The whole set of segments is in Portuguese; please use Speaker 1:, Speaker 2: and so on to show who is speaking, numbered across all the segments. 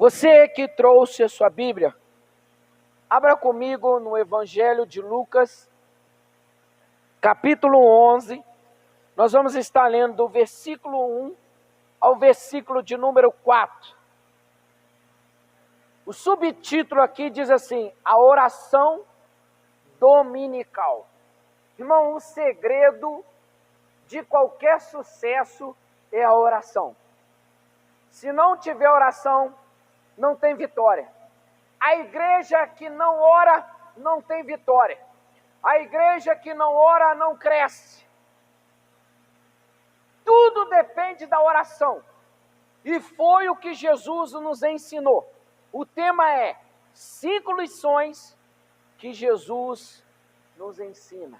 Speaker 1: Você que trouxe a sua Bíblia, abra comigo no Evangelho de Lucas, capítulo 11. Nós vamos estar lendo do versículo 1 ao versículo de número 4. O subtítulo aqui diz assim: a oração dominical. Irmão, o segredo de qualquer sucesso é a oração. Se não tiver oração, não tem vitória. A igreja que não ora, não tem vitória. A igreja que não ora, não cresce. Tudo depende da oração. E foi o que Jesus nos ensinou. O tema é 5 lições que Jesus nos ensina.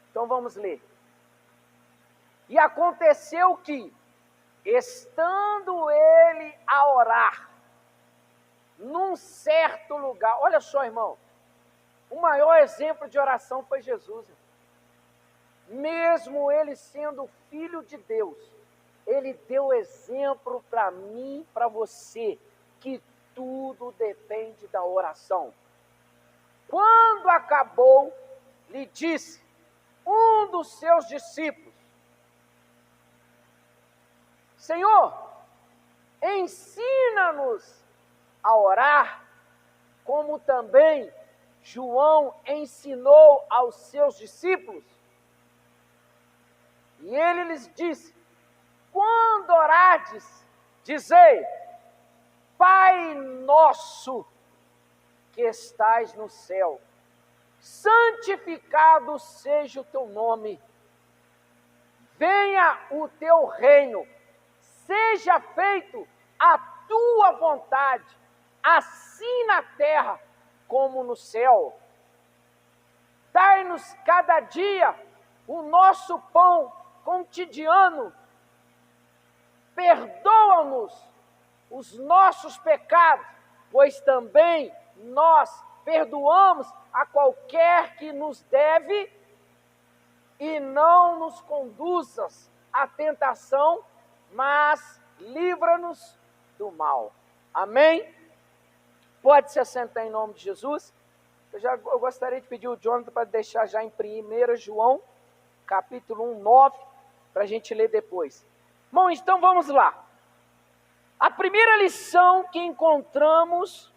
Speaker 1: Então vamos ler. E aconteceu que, estando ele a orar, num certo lugar, olha só, irmão, o maior exemplo de oração foi Jesus. Mesmo ele sendo filho de Deus, ele deu exemplo para mim, para você, que tudo depende da oração. Quando acabou, lhe disse um dos seus discípulos: Senhor, ensina-nos a orar, como também João ensinou aos seus discípulos. E ele lhes disse: quando orardes, dizei: Pai nosso que estais no céu, santificado seja o teu nome, venha o teu reino, seja feito a tua vontade, assim na terra como no céu. Dai-nos cada dia o nosso pão cotidiano. Perdoa-nos os nossos pecados, pois também nós perdoamos a qualquer que nos deve, e não nos conduzas à tentação, mas livra-nos do mal. Amém? Pode se assentar em nome de Jesus. Eu gostaria de pedir o Jonathan para deixar já em 1 João, capítulo 1, 9, para a gente ler depois. Bom, então vamos lá. A primeira lição que encontramos,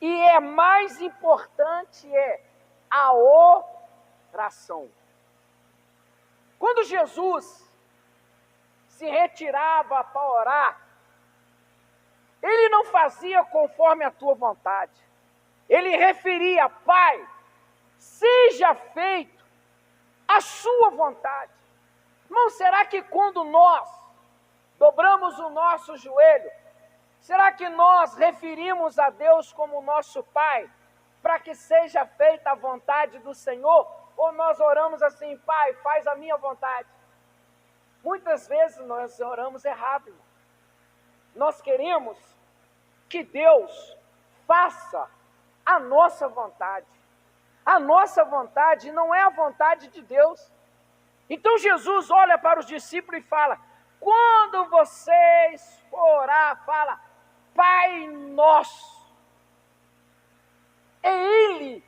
Speaker 1: e é mais importante, é a oração. Quando Jesus se retirava para orar, ele não fazia conforme a tua vontade. Ele referia: Pai, seja feito a sua vontade. Irmão, será que quando nós dobramos o nosso joelho, será que nós referimos a Deus como nosso Pai, para que seja feita a vontade do Senhor? Ou nós oramos assim: Pai, faz a minha vontade? Muitas vezes nós oramos errado, irmão. Nós queremos que Deus faça a nossa vontade. A nossa vontade não é a vontade de Deus. Então Jesus olha para os discípulos e fala: quando vocês for orar, fala: Pai nosso. É Ele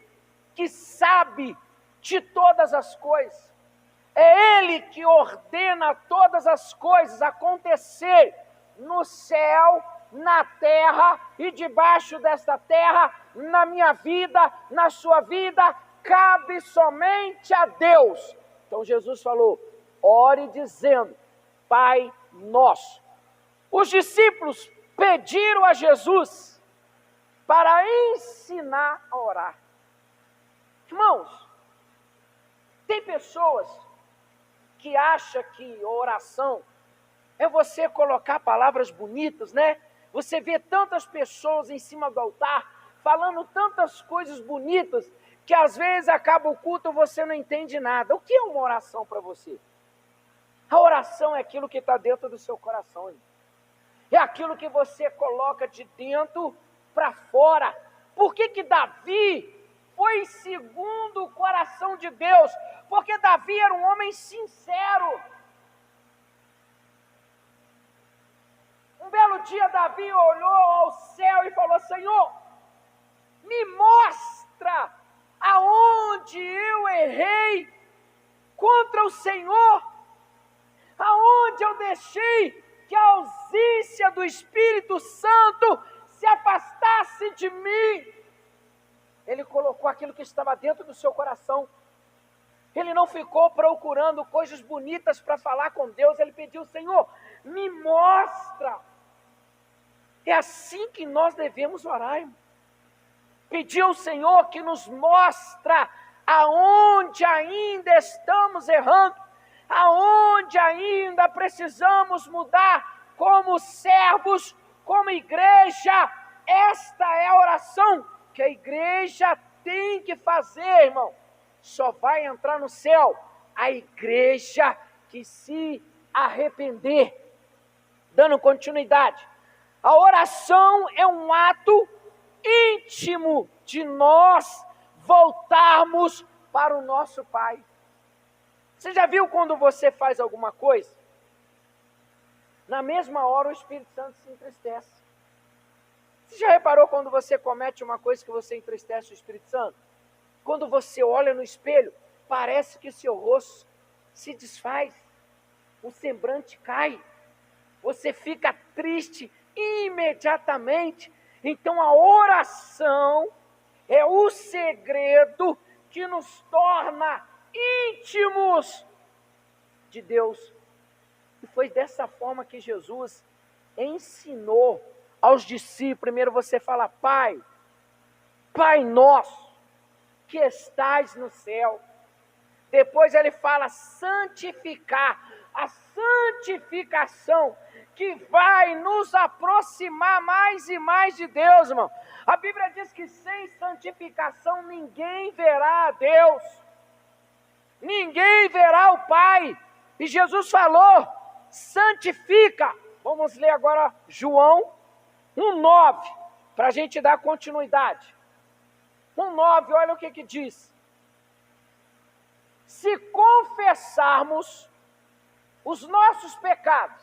Speaker 1: que sabe de todas as coisas. É Ele que ordena todas as coisas acontecer no céu, na terra e debaixo desta terra, na minha vida, na sua vida, cabe somente a Deus. Então Jesus falou: ore dizendo: Pai nosso. Os discípulos pediram a Jesus para ensinar a orar. Irmãos, tem pessoas que acham que oração é você colocar palavras bonitas, né? Você vê tantas pessoas em cima do altar falando tantas coisas bonitas que às vezes acaba o culto e você não entende nada. O que é uma oração para você? A oração é aquilo que está dentro do seu coração. É aquilo que você coloca de dentro para fora. Por que Davi foi segundo o coração de Deus? Porque Davi era um homem sincero. Um belo dia Davi olhou ao céu e falou: Senhor, me mostra aonde eu errei contra o Senhor, aonde eu deixei que a ausência do Espírito Santo se afastasse de mim. Ele colocou aquilo que estava dentro do seu coração. Ele não ficou procurando coisas bonitas para falar com Deus. Ele pediu: Senhor, me mostra. É assim que nós devemos orar, irmão. Pedir ao Senhor que nos mostra aonde ainda estamos errando, aonde ainda precisamos mudar como servos, como igreja. Esta é a oração que a igreja tem que fazer, irmão. Só vai entrar no céu a igreja que se arrepender. Dando continuidade, a oração é um ato íntimo de nós voltarmos para o nosso Pai. Você já viu quando você faz alguma coisa? Na mesma hora o Espírito Santo se entristece. Você já reparou quando você comete uma coisa que você entristece o Espírito Santo? Quando você olha no espelho, parece que o seu rosto se desfaz, o semblante cai, você fica triste imediatamente. Então a oração é o segredo que nos torna íntimos de Deus. E foi dessa forma que Jesus ensinou aos discípulos. Primeiro você fala: Pai, Pai nosso, que estais no céu. Depois ele fala santificar, a santificação que vai nos aproximar mais e mais de Deus, irmão. A Bíblia diz que sem santificação ninguém verá a Deus, ninguém verá o Pai. E Jesus falou: santifica. Vamos ler agora João 1,9, para a gente dar continuidade. 1,9, olha o que diz. Se confessarmos os nossos pecados,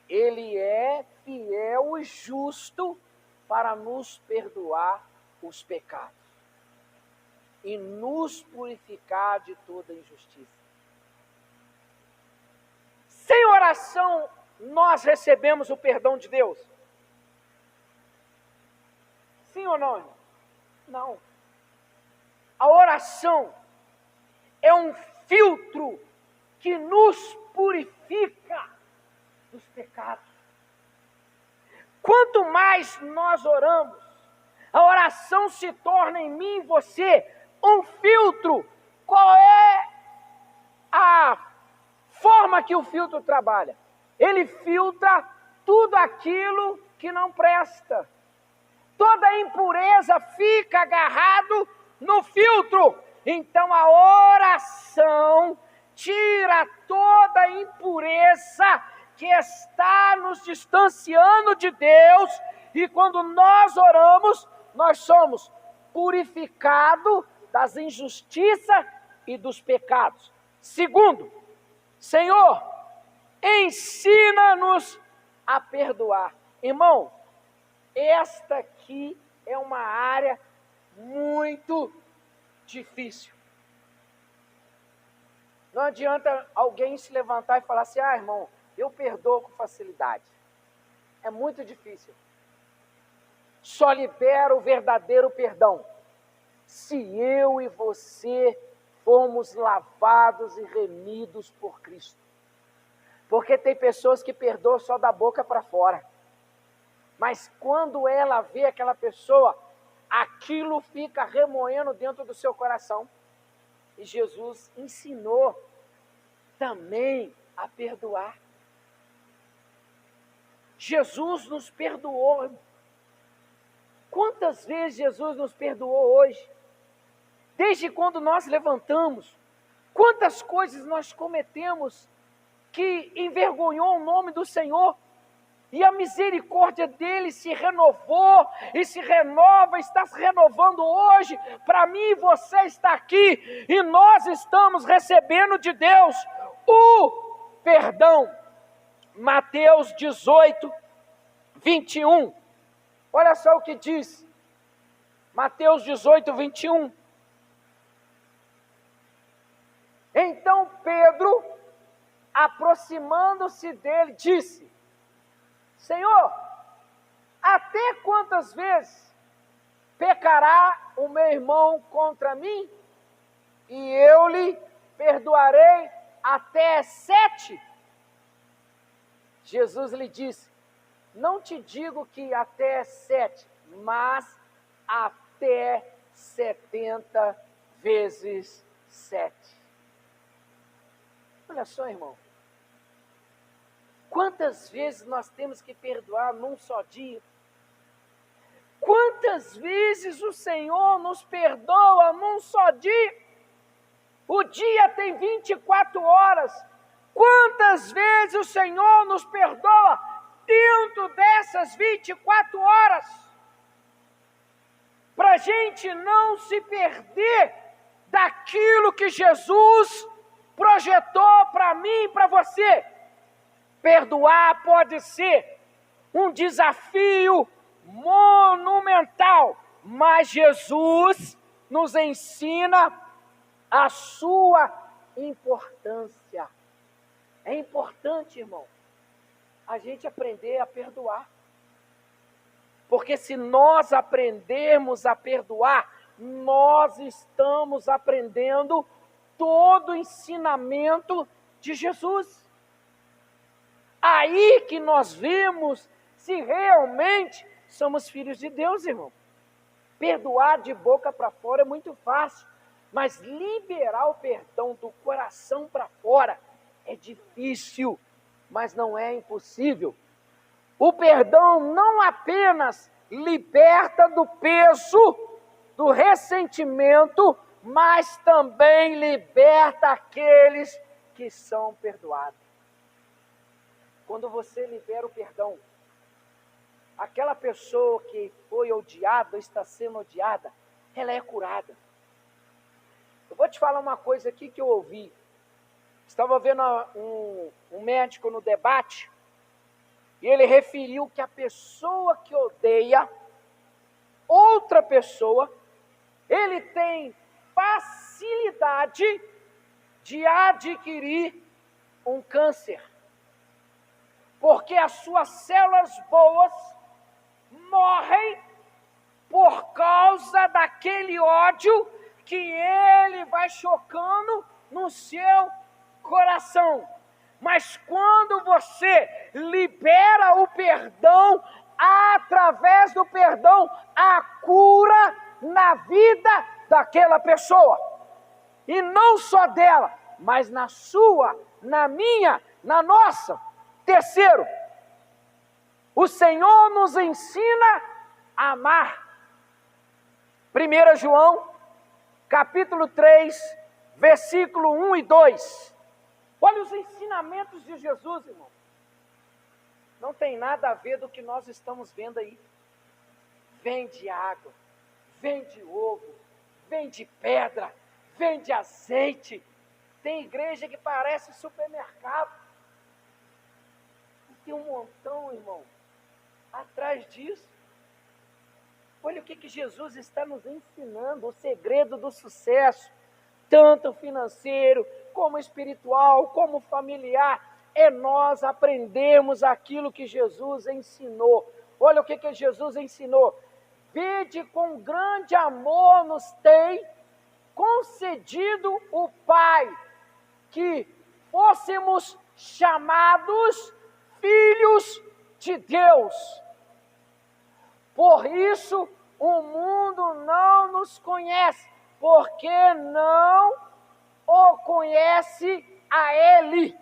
Speaker 1: Ele é fiel e justo para nos perdoar os pecados e nos purificar de toda injustiça. Sem oração, nós recebemos o perdão de Deus? Sim ou não, irmão? Não. A oração é um filtro que nos purifica dos pecados. Quanto mais nós oramos, a oração se torna em mim e você um filtro. Qual é a forma que o filtro trabalha? Ele filtra tudo aquilo que não presta. Toda impureza fica agarrado no filtro. Então a oração tira toda a impureza que está nos distanciando de Deus. E quando nós oramos, nós somos purificados das injustiças e dos pecados. Segundo, Senhor, ensina-nos a perdoar. Irmão, esta aqui é uma área muito difícil. Não adianta alguém se levantar e falar assim: irmão, eu perdoo com facilidade. É muito difícil. Só libera o verdadeiro perdão se eu e você formos lavados e remidos por Cristo. Porque tem pessoas que perdoam só da boca para fora. Mas quando ela vê aquela pessoa, aquilo fica remoendo dentro do seu coração. E Jesus ensinou também a perdoar. Jesus nos perdoou. Quantas vezes Jesus nos perdoou hoje? Desde quando nós levantamos, quantas coisas nós cometemos que envergonhou o nome do Senhor? E a misericórdia dele se renovou e se renova, está se renovando hoje. Para mim e você está aqui e nós estamos recebendo de Deus o perdão. Mateus 18, 21. Olha só o que diz. Mateus 18, 21. Então Pedro, aproximando-se dele, disse: Senhor, até quantas vezes pecará o meu irmão contra mim? E eu lhe perdoarei até 7? Jesus lhe disse: não te digo que até 7, mas até 70 vezes 7. Olha só, irmão. Quantas vezes nós temos que perdoar num só dia? Quantas vezes o Senhor nos perdoa num só dia? O dia tem 24 horas. Quantas vezes o Senhor nos perdoa dentro dessas 24 horas? Para a gente não se perder daquilo que Jesus projetou para mim e para você. Perdoar pode ser um desafio monumental, mas Jesus nos ensina a sua importância. É importante, irmão, a gente aprender a perdoar. Porque se nós aprendermos a perdoar, nós estamos aprendendo todo o ensinamento de Jesus. Aí que nós vemos se realmente somos filhos de Deus, irmão. Perdoar de boca para fora é muito fácil, mas liberar o perdão do coração para fora é difícil, mas não é impossível. O perdão não apenas liberta do peso do ressentimento, mas também liberta aqueles que são perdoados. Quando você libera o perdão, aquela pessoa que foi odiada, está sendo odiada, ela é curada. Eu vou te falar uma coisa aqui que eu ouvi. Estava vendo um médico no debate, e ele referiu que a pessoa que odeia outra pessoa, ele tem facilidade de adquirir um câncer. Porque as suas células boas morrem por causa daquele ódio que ele vai chocando no seu coração. Mas quando você libera o perdão, através do perdão, a cura na vida daquela pessoa. E não só dela, mas na sua, na minha, na nossa. Terceiro, o Senhor nos ensina a amar. 1 João, capítulo 3, versículo 1 e 2. Olha os ensinamentos de Jesus, irmão. Não tem nada a ver do que nós estamos vendo aí. Vende água, vende ovo, vende pedra, vende azeite. Tem igreja que parece supermercado. E tem um montão, irmão, atrás disso. Olha o que Jesus está nos ensinando, o segredo do sucesso, tanto financeiro, como espiritual, como familiar, é nós aprendermos aquilo que Jesus ensinou. Olha o que Jesus ensinou. Vede com grande amor nos tem concedido o Pai, que fôssemos chamados filhos de Deus. Por isso o mundo não nos conhece, porque não o conhece a Ele.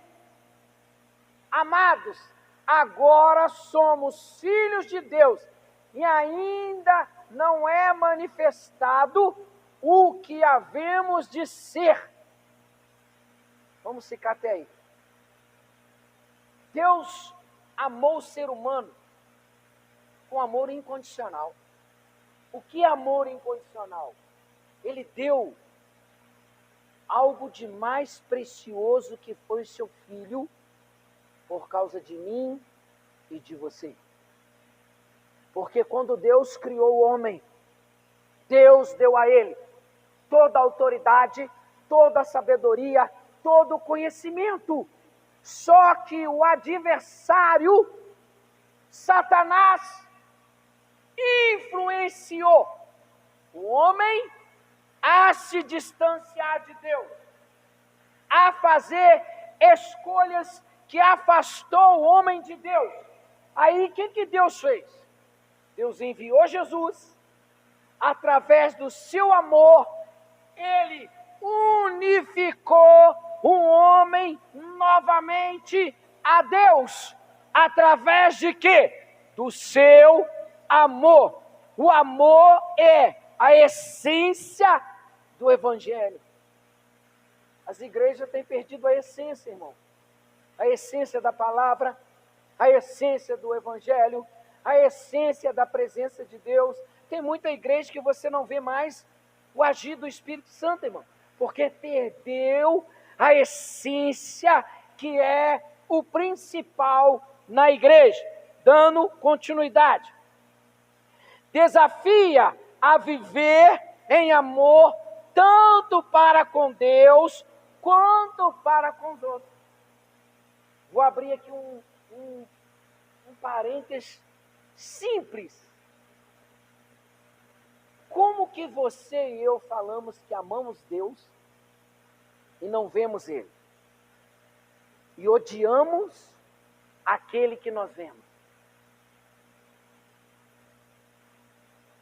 Speaker 1: Amados, agora somos filhos de Deus e ainda não é manifestado o que havemos de ser. Vamos ficar até aí. Deus amou o ser humano com amor incondicional. O que é amor incondicional? Ele deu algo de mais precioso, que foi o seu filho, por causa de mim e de você. Porque quando Deus criou o homem, Deus deu a ele toda a autoridade, toda a sabedoria, todo o conhecimento. Só que o adversário, Satanás, influenciou o homem a se distanciar de Deus, a fazer escolhas que afastou o homem de Deus. Aí o que Deus fez? Deus enviou Jesus, através do seu amor, ele unificou o homem novamente a Deus, através de quê? Do seu amor. O amor é a essência do Evangelho. As igrejas têm perdido a essência, irmão. A essência da palavra, a essência do Evangelho, a essência da presença de Deus. Tem muita igreja que você não vê mais o agir do Espírito Santo, irmão, porque perdeu a essência que é o principal na igreja. Dando continuidade. Desafia a viver em amor, tanto para com Deus, quanto para com os outros. Vou abrir aqui um parênteses simples. Como que você e eu falamos que amamos Deus e não vemos Ele? E odiamos aquele que nós vemos?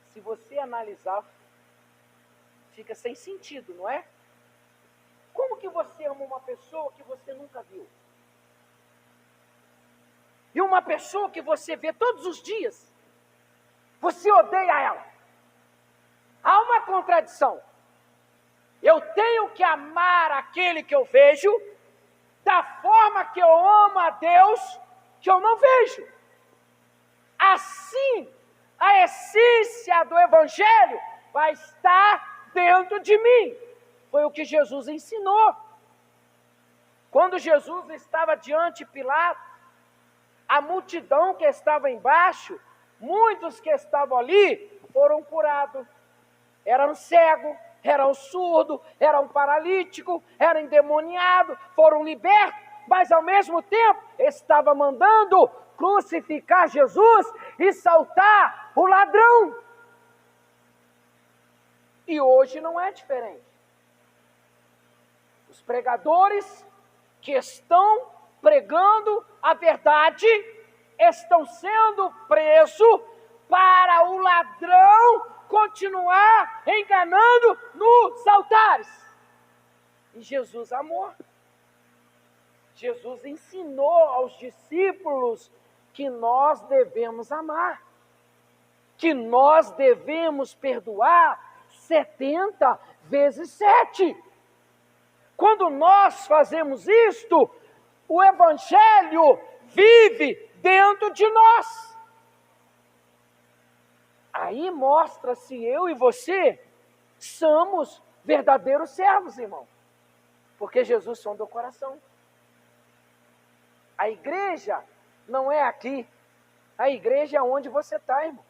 Speaker 1: Se você analisar, fica sem sentido, não é? Como que você ama uma pessoa que você nunca viu? E uma pessoa que você vê todos os dias, você odeia ela. Há uma contradição. Eu tenho que amar aquele que eu vejo, da forma que eu amo a Deus, que eu não vejo. Assim, a essência do Evangelho vai estar dentro de mim. Foi o que Jesus ensinou. Quando Jesus estava diante de Pilatos, a multidão que estava embaixo, muitos que estavam ali, foram curados. Eram cegos, eram surdos, eram paralíticos, eram endemoniados, foram libertos, mas ao mesmo tempo estava mandando crucificar Jesus e soltar o ladrão. E hoje não é diferente. Os pregadores que estão pregando a verdade estão sendo presos para o ladrão continuar enganando nos altares. E Jesus amou. Jesus ensinou aos discípulos que nós devemos amar, que nós devemos perdoar 70 vezes 7. Quando nós fazemos isto, o Evangelho vive dentro de nós. Aí mostra-se eu e você somos verdadeiros servos, irmão. Porque Jesus sondou o coração. A igreja não é aqui. A igreja é onde você está, irmão.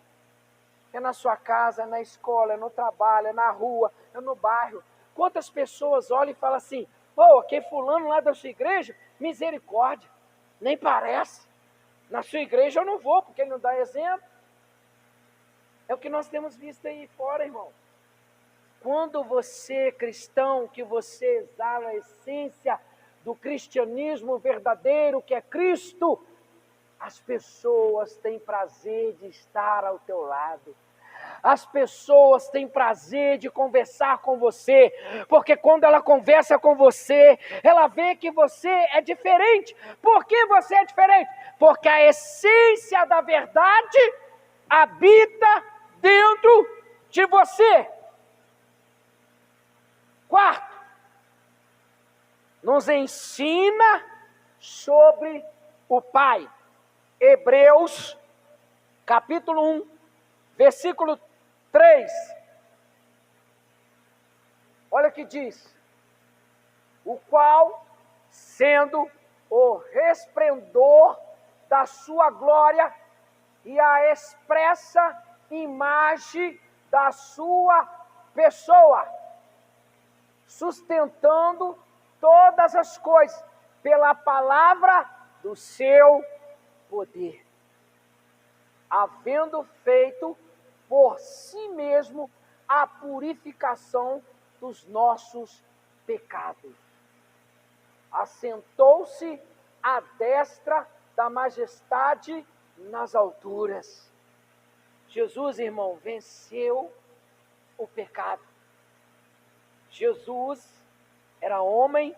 Speaker 1: É na sua casa, é na escola, é no trabalho, é na rua, é no bairro. Quantas pessoas olham e falam assim: "Pô, aquele fulano lá da sua igreja, misericórdia, nem parece. Na sua igreja eu não vou, porque ele não dá exemplo." É o que nós temos visto aí fora, irmão. Quando você, cristão, que você exala a essência do cristianismo verdadeiro, que é Cristo, as pessoas têm prazer de estar ao teu lado. As pessoas têm prazer de conversar com você, porque quando ela conversa com você, ela vê que você é diferente. Por que você é diferente? Porque a essência da verdade habita dentro de você. Quarto, nos ensina sobre o Pai. Hebreus, capítulo 1, versículo 3. Olha o que diz: o qual, sendo o resplendor da sua glória e a expressa imagem da sua pessoa, sustentando todas as coisas pela palavra do seu poder, havendo feito por si mesmo a purificação dos nossos pecados. Assentou-se à destra da majestade nas alturas. Jesus, irmão, venceu o pecado. Jesus era homem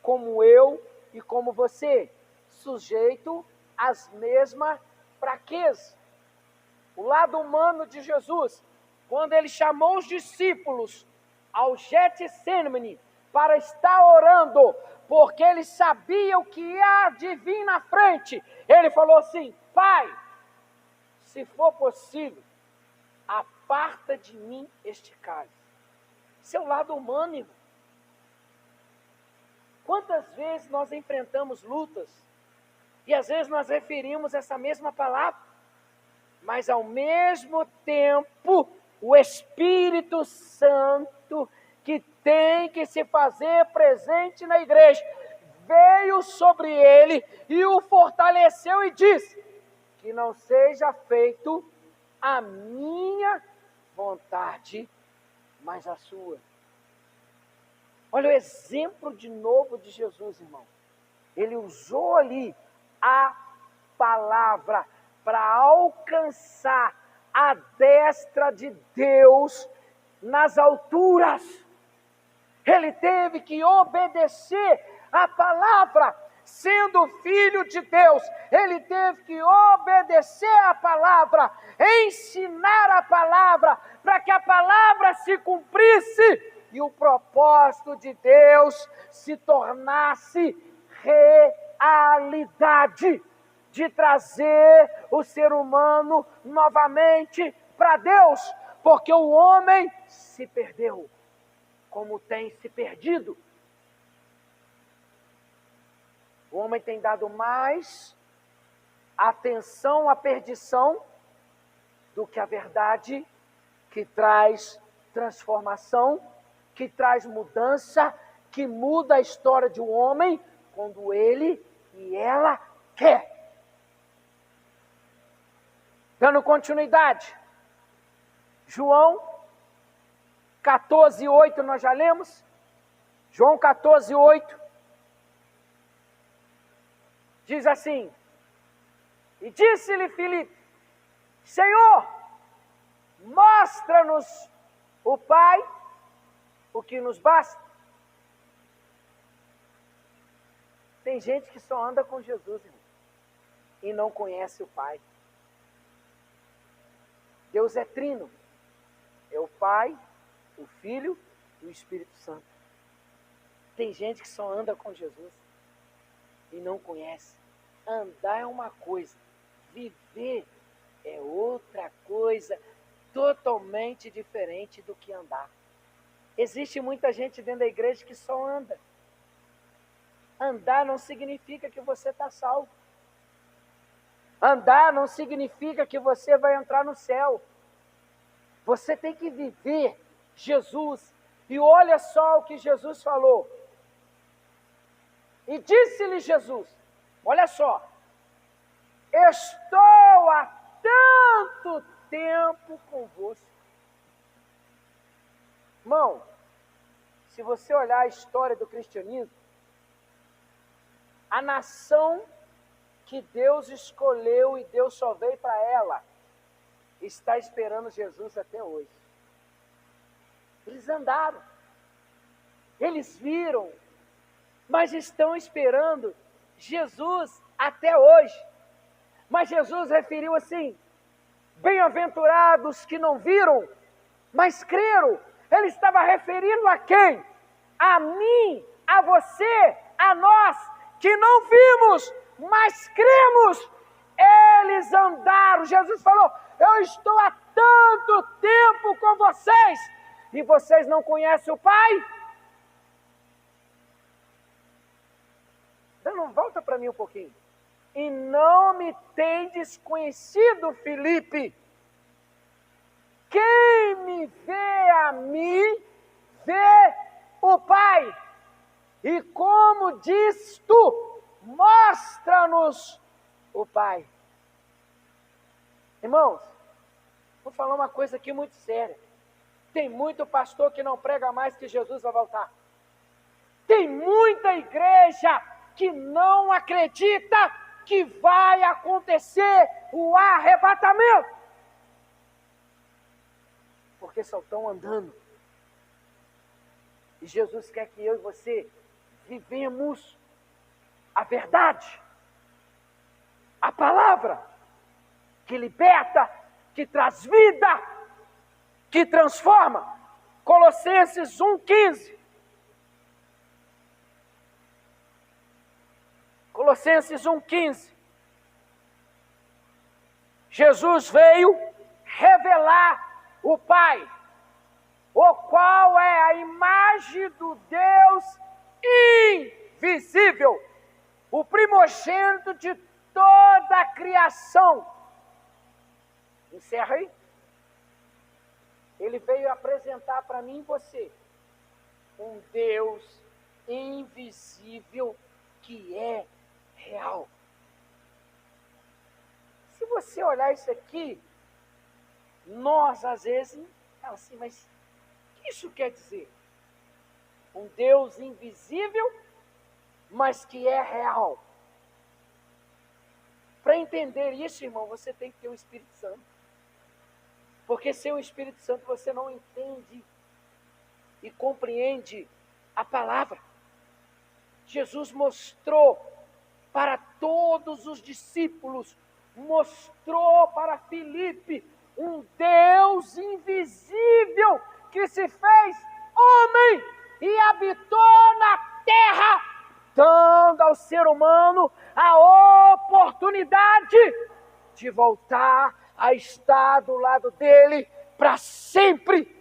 Speaker 1: como eu e como você, sujeito às mesmas fraquezas. O lado humano de Jesus, quando ele chamou os discípulos ao Getsemane para estar orando, porque ele sabia o que ia vir na frente, ele falou assim: Pai, se for possível, aparta de mim este cálice. Seu lado humano, irmão. Quantas vezes nós enfrentamos lutas e às vezes nós referimos essa mesma palavra, mas ao mesmo tempo o Espírito Santo, que tem que se fazer presente na igreja, veio sobre ele e o fortaleceu e disse: que não seja feito a minha vontade, mas a sua. Olha o exemplo de novo de Jesus, irmão. Ele usou ali a palavra para alcançar a destra de Deus nas alturas. Ele teve que obedecer a palavra, sendo filho de Deus. Ele teve que obedecer a palavra, ensinar a palavra, para que a palavra se cumprisse e o propósito de Deus se tornasse realidade, de trazer o ser humano novamente para Deus, porque o homem se perdeu, como tem se perdido. O homem tem dado mais atenção à perdição do que à verdade, que traz transformação, que traz mudança, que muda a história de um homem quando ele e ela quer. Dando continuidade, João 14:8 nós já lemos. João 14:8 diz assim: e disse-lhe Filipe: Senhor, mostra-nos o Pai, o que nos basta. Tem gente que só anda com Jesus, irmão, e não conhece o Pai. Deus é trino, é o Pai, o Filho e o Espírito Santo. Tem gente que só anda com Jesus e não conhece. Andar é uma coisa, viver é outra coisa, totalmente diferente do que andar. Existe muita gente dentro da igreja que só anda. Andar não significa que você está salvo. Andar não significa que você vai entrar no céu. Você tem que viver Jesus. E olha só o que Jesus falou. E disse-lhe Jesus, olha só: estou há tanto tempo convosco. Irmão, se você olhar a história do cristianismo, a nação que Deus escolheu e Deus só veio para ela, está esperando Jesus até hoje. Eles andaram, eles viram, mas estão esperando Jesus até hoje. Mas Jesus referiu assim: bem-aventurados que não viram, mas creram. Ele estava referindo a quem? A mim, a você, a nós, que não vimos, mas cremos. Eles andaram. Jesus falou: eu estou há tanto tempo com vocês, e vocês não conhecem o Pai? Dando volta para mim um pouquinho. e não me tendes conhecido, Filipe. Quem me vê a mim, vê o Pai. E como diz tu, mostra-nos o Pai. Irmãos, vou falar uma coisa aqui muito séria. Tem muito pastor que não prega mais que Jesus vai voltar. Tem muita igreja que não acredita que vai acontecer o arrebatamento. Porque só estão andando. E Jesus quer que eu e você vivemos a verdade, a palavra que liberta, que traz vida, que transforma. Colossenses 1,15. Colossenses 1,15. Jesus veio revelar o Pai, o qual é a imagem do Deus invisível, o primogênito de toda a criação. Encerra aí. Ele veio apresentar para mim e você um Deus invisível que é real. Se você olhar isso aqui, nós às vezes falamos assim, mas o que isso quer dizer? Um Deus invisível, mas que é real. Para entender isso, irmão, você tem que ter o Espírito Santo. Porque sem o Espírito Santo você não entende e compreende a palavra. Jesus mostrou para todos os discípulos, mostrou para Filipe um Deus invisível que se fez homem e habitou na terra, dando ao ser humano a oportunidade de voltar a estar do lado dele para sempre.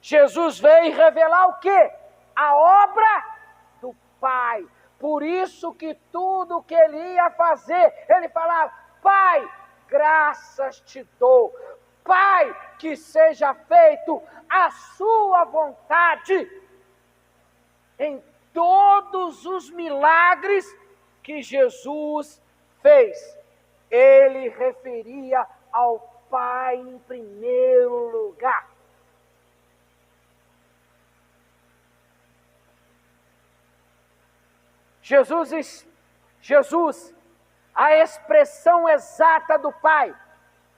Speaker 1: Jesus veio revelar o quê? A obra do Pai. Por isso que tudo que ele ia fazer, ele falava: Pai, graças te dou. Pai, que seja feito a sua vontade. Em todos os milagres que Jesus fez, ele referia ao Pai em primeiro lugar. Jesus, a expressão exata do Pai.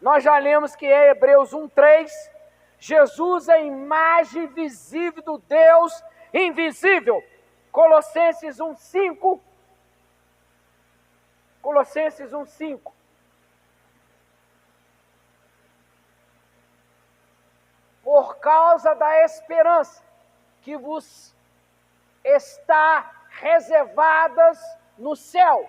Speaker 1: Nós já lemos que é Hebreus 1,3. Jesus é a imagem visível do Deus invisível. Colossenses 1,5. Colossenses 1,5. Por causa da esperança que vos está reservadas no céu,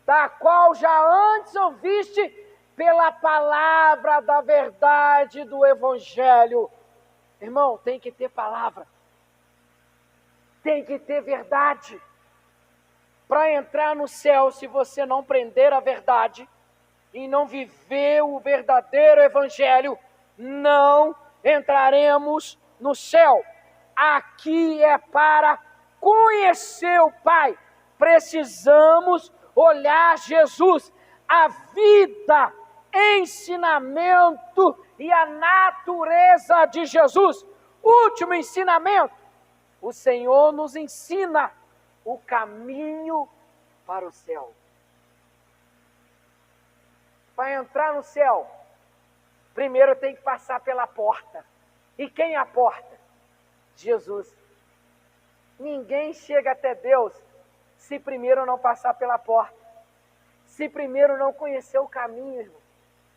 Speaker 1: da qual já antes ouviste pela palavra da verdade do Evangelho. Irmão, tem que ter palavra, tem que ter verdade. Para entrar no céu, se você não prender a verdade e não viver o verdadeiro Evangelho, não entraremos no céu. Aqui é para conhecer o Pai. Precisamos olhar Jesus, a vida, ensinamento e a natureza de Jesus. Último ensinamento: o Senhor nos ensina o caminho para o céu. Para entrar no céu, primeiro tem que passar pela porta. E quem é a porta? Jesus. Ninguém chega até Deus se primeiro não passar pela porta. Se primeiro não conhecer o caminho, irmão.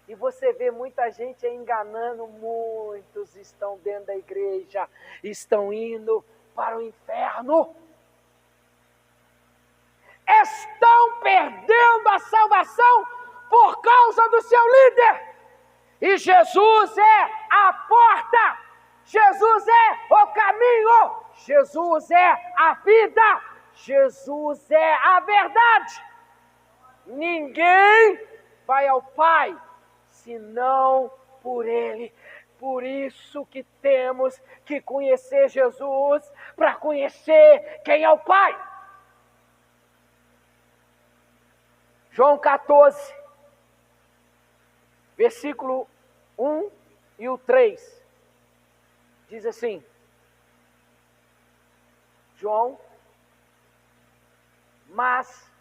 Speaker 1: E você vê muita gente aí enganando, muitos estão dentro da igreja, estão indo para o inferno. Estão perdendo a salvação por causa do seu líder. E Jesus é a porta, Jesus é o caminho, Jesus é a vida, Jesus é a verdade. ninguém vai ao Pai, senão por Ele. Por isso que temos que conhecer Jesus, para conhecer quem é o Pai. João 14, versículo 1 e o 3, diz assim, João, mas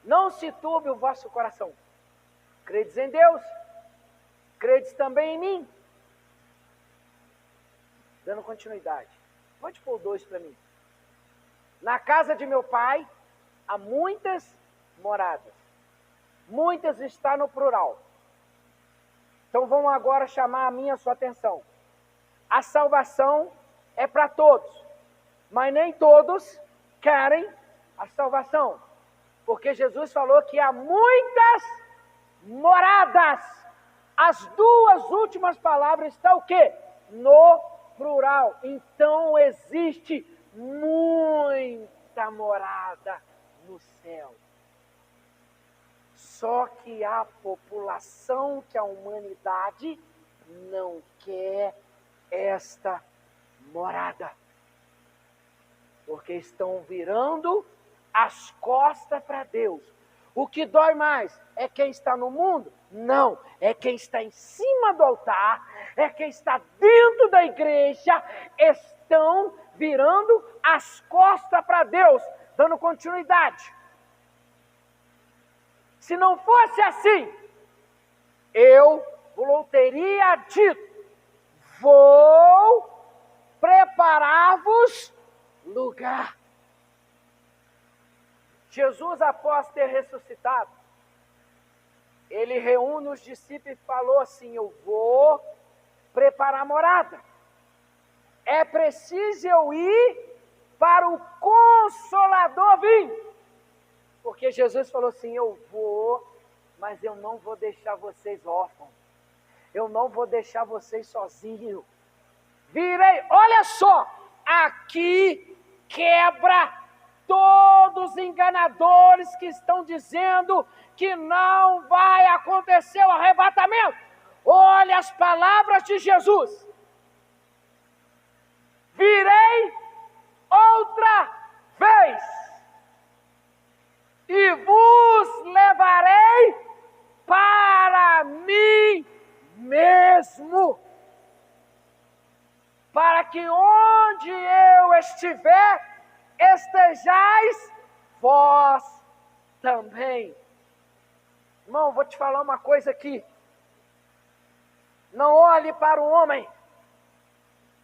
Speaker 1: não se turbe o vosso coração, credes em Deus, credes também em mim. Dando continuidade, pode pôr 2 para mim. Na casa de meu pai há muitas moradas, muitas está no plural. Então vamos agora chamar a minha sua atenção. A salvação é para todos, mas nem todos querem a salvação, porque Jesus falou que há muitas moradas. As 2 últimas palavras estão o quê? No plural. Então existe muita morada no céu. Só que a população, que a humanidade não quer esta morada. Porque estão virando as costas para Deus. O que dói mais é quem está no mundo? Não, é quem está em cima do altar, é quem está dentro da igreja, estão virando as costas para Deus, dando continuidade. Se não fosse assim, eu teria dito, vou preparar-vos lugar. Jesus, após ter ressuscitado, ele reúne os discípulos e falou assim, eu vou preparar morada. É preciso eu ir para o Consolador vir. Porque Jesus falou assim, eu vou, mas eu não vou deixar vocês órfãos. Eu não vou deixar vocês sozinhos. Virei, olha só, aqui quebra todos os enganadores que estão dizendo que não vai acontecer o arrebatamento. Olha as palavras de Jesus. Virei outra vez e vos levarei para mim mesmo, para que onde eu estiver, estejais vós também. Irmão, vou te falar uma coisa aqui. Não olhe para o homem,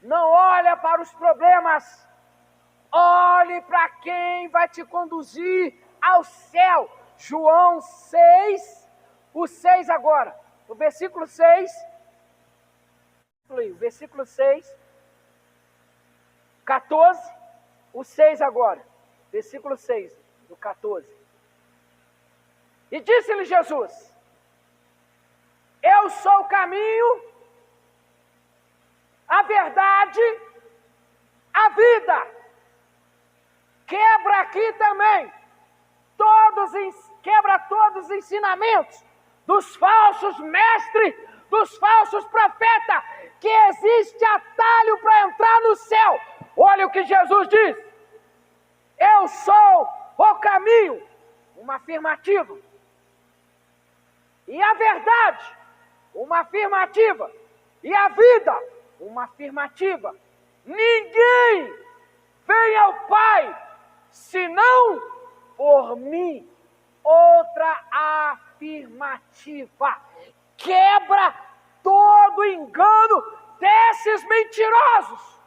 Speaker 1: não olhe para os problemas, olhe para quem vai te conduzir ao céu. João 6, o 6 agora, o versículo 6, versículo 6, 14, o 6 agora, versículo 6, do 14. E disse-lhe Jesus, eu sou o caminho, a verdade, a vida. Quebra aqui também, quebra todos os ensinamentos dos falsos mestres, dos falsos profetas, que existe atalho para entrar no céu. Olha o que Jesus diz, eu sou o caminho, uma afirmativa, e a verdade, uma afirmativa, e a vida, uma afirmativa. Ninguém vem ao Pai, senão por mim. Outra afirmativa. Quebra todo engano desses mentirosos,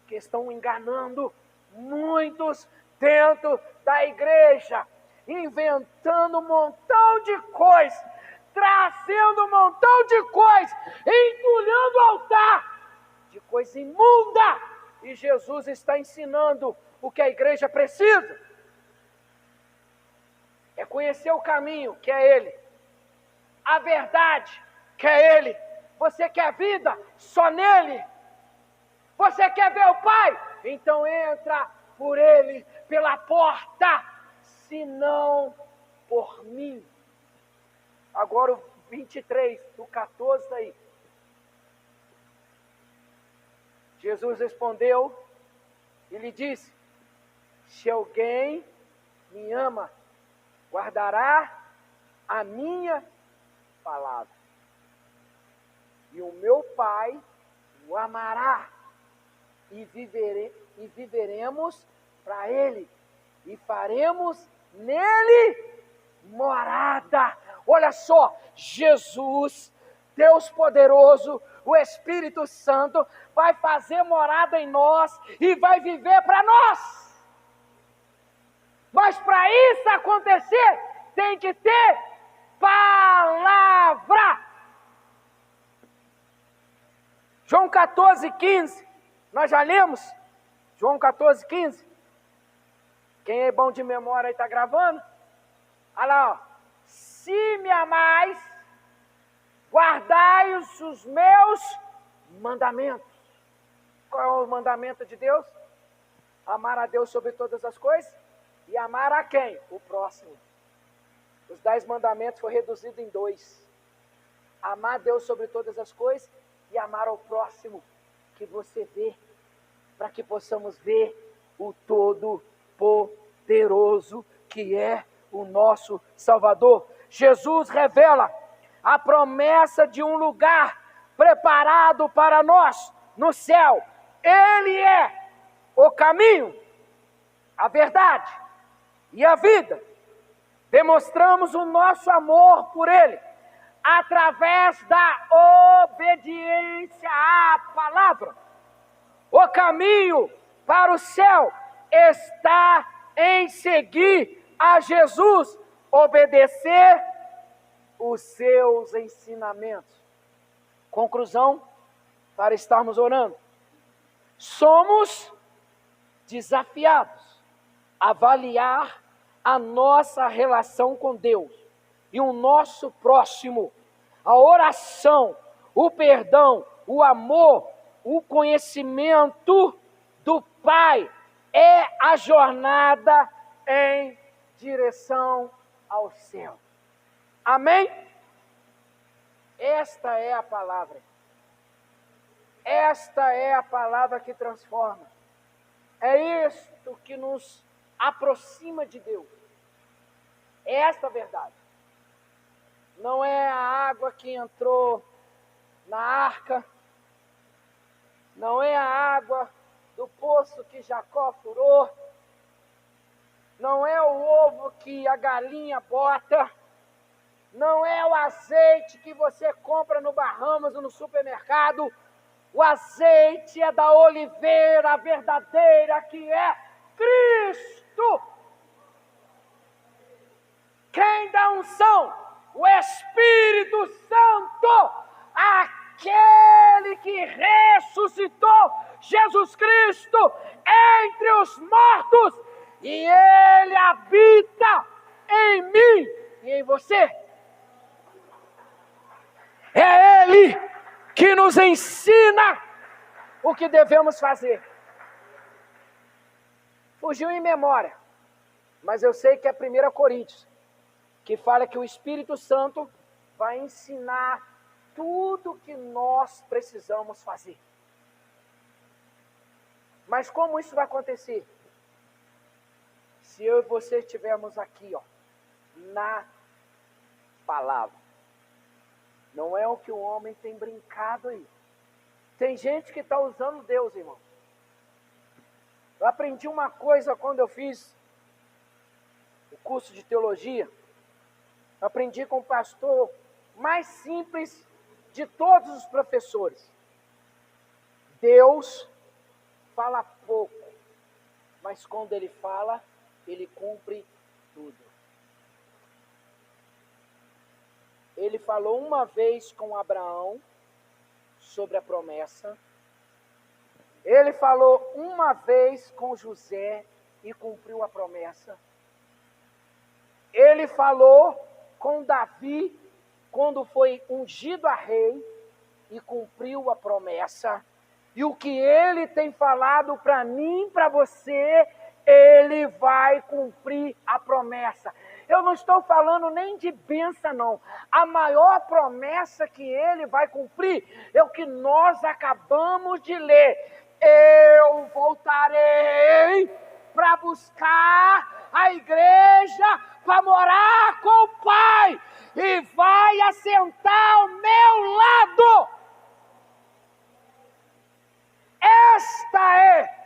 Speaker 1: que estão enganando muitos dentro da igreja, inventando um montão de coisa, trazendo um montão de coisa, entulhando o altar de coisa imunda. E Jesus está ensinando o que a igreja precisa. É conhecer o caminho, que é Ele. A verdade, que é Ele. Você quer vida? Só nele. Você quer ver o Pai? Então entra por Ele, pela porta. Senão por mim. Agora o 23, do 14 aí. Jesus respondeu e lhe disse: se alguém me ama, guardará a minha palavra. E o meu Pai o amará, e viveremos para Ele, e faremos nele morada. Olha só, Jesus, Deus poderoso, o Espírito Santo, vai fazer morada em nós e vai viver para nós. Mas para isso acontecer, tem que ter palavra. João 14,15, nós já lemos? João 14,15. Quem é bom de memória aí está gravando? Olha lá, ó. Se me amais, guardai os meus mandamentos. Qual é o mandamento de Deus? Amar a Deus sobre todas as coisas e amar a quem? O próximo. Os 10 mandamentos foram reduzidos em 2. Amar a Deus sobre todas as coisas e amar ao próximo que você vê, para que possamos ver o Todo-Poderoso que é o nosso Salvador. Jesus revela a promessa de um lugar preparado para nós no céu. Ele é o caminho, a verdade e a vida. Demonstramos o nosso amor por Ele através da obediência à palavra. O caminho para o céu está em seguir a Jesus, obedecer os seus ensinamentos. Conclusão, para estarmos orando. Somos desafiados a avaliar a nossa relação com Deus e o nosso próximo. A oração, o perdão, o amor, o conhecimento do Pai é a jornada em direção ao céu. Amém? Esta é a palavra. Esta é a palavra que transforma. É isto que nos aproxima de Deus. É esta a verdade. Não é a água que entrou na arca. Não é a água do poço que Jacó furou. Não é o ovo que a galinha bota. Não é o azeite que você compra no Bahamas ou no supermercado. O azeite é da oliveira verdadeira, que é Cristo. Quem dá unção? O Espírito Santo, aquele que ressuscitou Jesus Cristo entre os mortos, e Ele habita em mim e em você. É Ele que nos ensina o que devemos fazer. Fugiu em memória, mas eu sei que é 1 Coríntios, que fala que o Espírito Santo vai ensinar tudo o que nós precisamos fazer. Mas como isso vai acontecer? Se eu e você estivermos aqui, na palavra. Não é o que o homem tem brincado aí. Tem gente que está usando Deus, irmão. Eu aprendi uma coisa quando eu fiz o curso de teologia. Eu aprendi com o pastor mais simples de todos os professores. Deus fala pouco, mas quando Ele fala, Ele cumpre tudo. Ele falou uma vez com Abraão sobre a promessa. Ele falou uma vez com José e cumpriu a promessa. Ele falou com Davi quando foi ungido a rei e cumpriu a promessa. E o que Ele tem falado para mim, para você, Ele vai cumprir a promessa. eu não estou falando nem de bênção, não. A maior promessa que ele vai cumprir é o que nós acabamos de ler. Eu voltarei para buscar a igreja, para morar com o Pai, e vai assentar ao meu lado. Esta é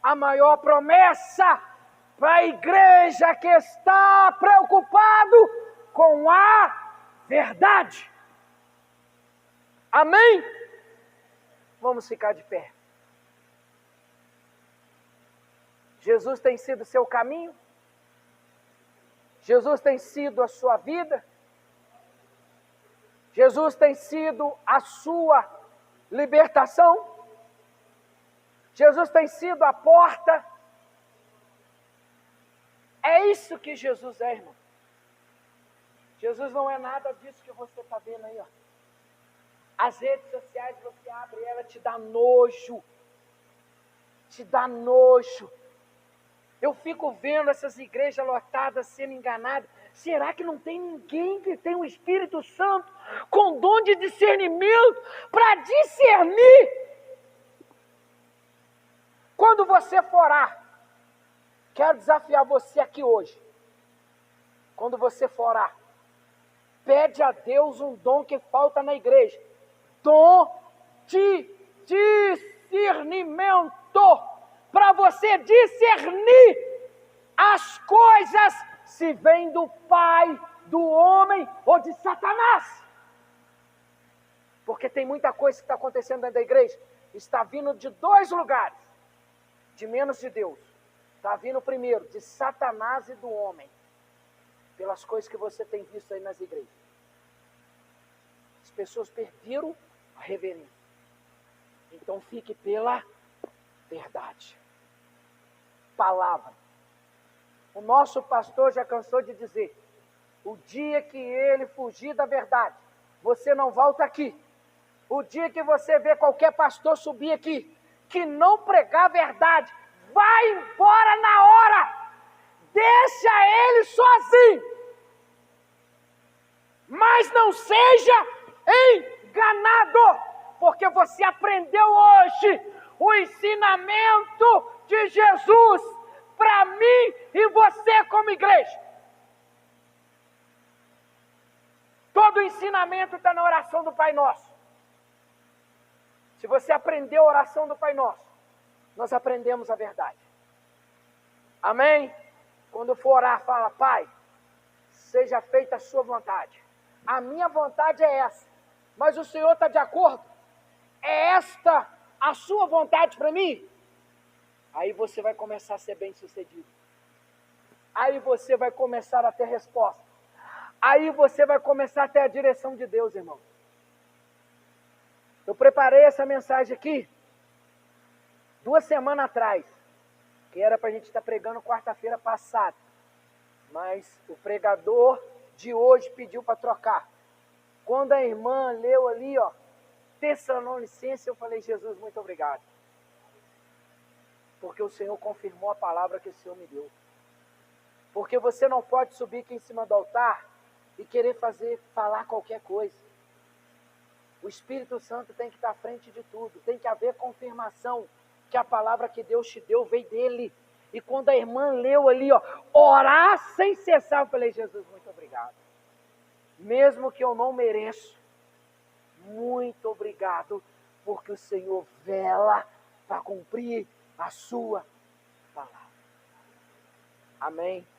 Speaker 1: a maior promessa para a igreja que está preocupado com a verdade. Amém? Vamos ficar de pé. Jesus tem sido seu caminho? Jesus tem sido a sua vida? Jesus tem sido a sua libertação? Jesus tem sido a porta? É isso que Jesus é, irmão. Jesus não é nada disso que você está vendo aí, ó. As redes sociais, você abre ela, te dá nojo. Te dá nojo. Eu fico vendo essas igrejas lotadas sendo enganadas. Será que não tem ninguém que tem o Espírito Santo com dom de discernimento para discernir? Quando você for orar, quero desafiar você aqui hoje. Quando você for orar, pede a Deus um dom que falta na igreja. Dom de discernimento. Para você discernir as coisas, se vem do Pai, do homem ou de Satanás. Porque tem muita coisa que está acontecendo dentro da igreja. Está vindo de dois lugares. De menos de Deus. Está vindo primeiro de Satanás e do homem. Pelas coisas que você tem visto aí nas igrejas. As pessoas perderam a reverência. Então fique pela verdade. Palavra. O nosso pastor já cansou de dizer, o dia que ele fugir da verdade, você não volta aqui. O dia que você vê qualquer pastor subir aqui, que não pregar a verdade, vai embora na hora. Deixa ele sozinho. Mas não seja enganado, porque você aprendeu hoje o ensinamento de Jesus para mim e você como igreja. Todo o ensinamento está na oração do Pai Nosso. Se você aprendeu a oração do Pai Nosso, nós aprendemos a verdade. Amém? Quando for orar, fala, Pai, seja feita a sua vontade. A minha vontade é essa, mas o Senhor está de acordo? É esta a sua vontade para mim? Aí você vai começar a ser bem sucedido. Aí você vai começar a ter resposta. Aí você vai começar a ter a direção de Deus, irmão. Eu preparei essa mensagem aqui 2 semanas atrás, que era para a gente estar pregando quarta-feira passada. Mas o pregador de hoje pediu para trocar. Quando a irmã leu ali, ó, Tessalonicenses, eu falei, Jesus, muito obrigado. Porque o Senhor confirmou a palavra que o Senhor me deu. Porque você não pode subir aqui em cima do altar e querer falar qualquer coisa. O Espírito Santo tem que estar à frente de tudo. Tem que haver confirmação que a palavra que Deus te deu veio dele. E quando a irmã leu ali, ó, orar sem cessar, eu falei, Jesus, muito obrigado. Mesmo que eu não mereço, muito obrigado, porque o Senhor vela para cumprir a sua palavra. Amém.